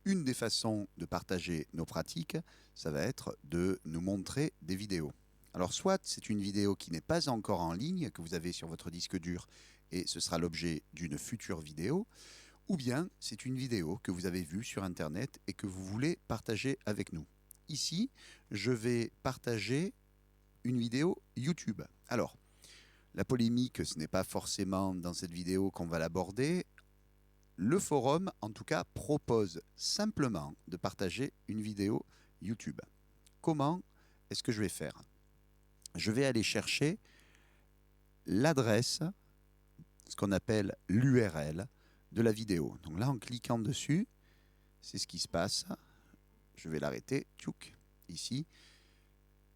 une des façons de partager nos pratiques, ça va être de nous montrer des vidéos. Alors soit c'est une vidéo qui n'est pas encore en ligne, que vous avez sur votre disque dur, et ce sera l'objet d'une future vidéo, ou bien c'est une vidéo que vous avez vue sur Internet et que vous voulez partager avec nous. Ici, je vais partager une vidéo YouTube. Alors, la polémique, ce n'est pas forcément dans cette vidéo qu'on va l'aborder. Le forum, en tout cas, propose simplement de partager une vidéo YouTube. Comment est-ce que je vais faire? Je vais aller chercher l'adresse, ce qu'on appelle l'URL de la vidéo. Donc là, en cliquant dessus, c'est ce qui se passe. Je vais l'arrêter, tchouk, ici.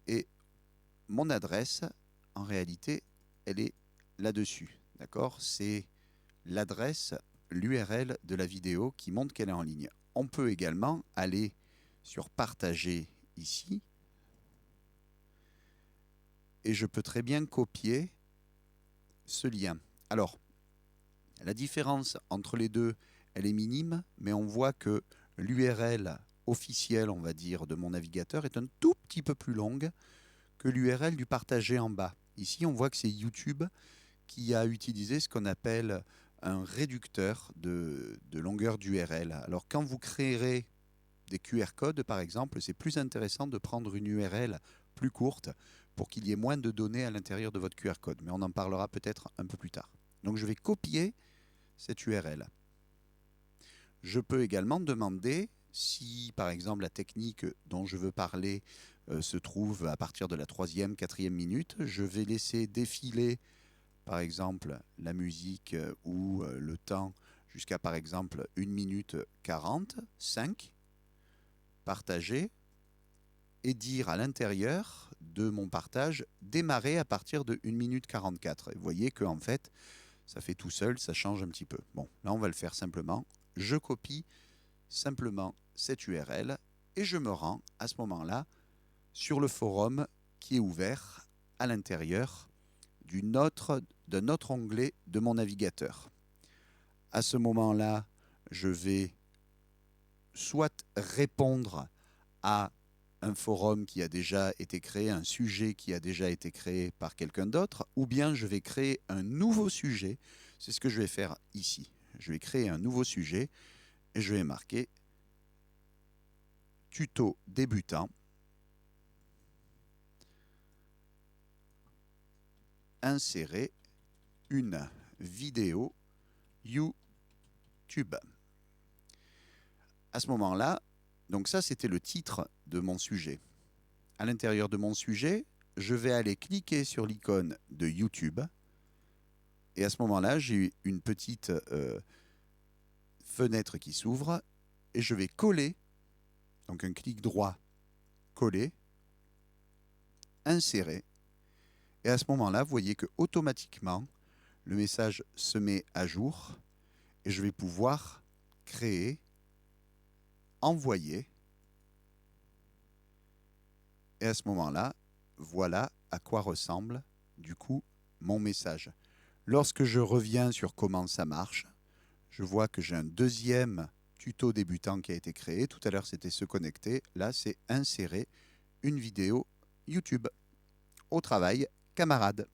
Et mon adresse, en réalité, elle est là-dessus. D'accord? C'est l'adresse, l'URL de la vidéo qui montre qu'elle est en ligne. On peut également aller sur partager ici. Et je peux très bien copier ce lien. Alors, la différence entre les deux, elle est minime, mais on voit que l'URL officielle, on va dire, de mon navigateur est un tout petit peu plus longue que l'URL du partagé en bas. Ici, on voit que c'est YouTube qui a utilisé ce qu'on appelle un réducteur de longueur d'URL. Alors, quand vous créerez des QR codes, par exemple, c'est plus intéressant de prendre une URL plus courte pour qu'il y ait moins de données à l'intérieur de votre QR code. Mais on en parlera peut-être un peu plus tard. Donc, je vais copier cette URL. Je peux également demander si, par exemple, la technique dont je veux parler se trouve à partir de la 3e, 4e minute. Je vais laisser défiler, par exemple, la musique ou le temps jusqu'à, par exemple, 1 minute 40, 5, partager, et dire à l'intérieur de mon partage démarrer à partir de 1 minute 44. Et vous voyez qu'en fait, ça fait tout seul, ça change un petit peu. Bon, là, on va le faire simplement. Je copie simplement cette URL et je me rends à ce moment-là sur le forum qui est ouvert à l'intérieur d'un autre onglet de mon navigateur. À ce moment-là, je vais soit répondre à un forum qui a déjà été créé, un sujet qui a déjà été créé par quelqu'un d'autre, ou bien je vais créer un nouveau sujet. C'est ce que je vais faire ici. Je vais créer un nouveau sujet et je vais marquer tuto débutant, insérer une vidéo YouTube. À ce moment-là, donc ça c'était le titre de mon sujet. À l'intérieur de mon sujet, je vais aller cliquer sur l'icône de YouTube. Et à ce moment-là, j'ai une petite fenêtre qui s'ouvre et je vais coller, donc un clic droit, coller, insérer. Et à ce moment-là, vous voyez que automatiquement, le message se met à jour et je vais pouvoir créer, envoyer. Et à ce moment-là, voilà à quoi ressemble du coup mon message. Lorsque je reviens sur comment ça marche, je vois que j'ai un deuxième tuto débutant qui a été créé. Tout à l'heure, c'était se connecter. Là, c'est insérer une vidéo YouTube. Au travail, camarades.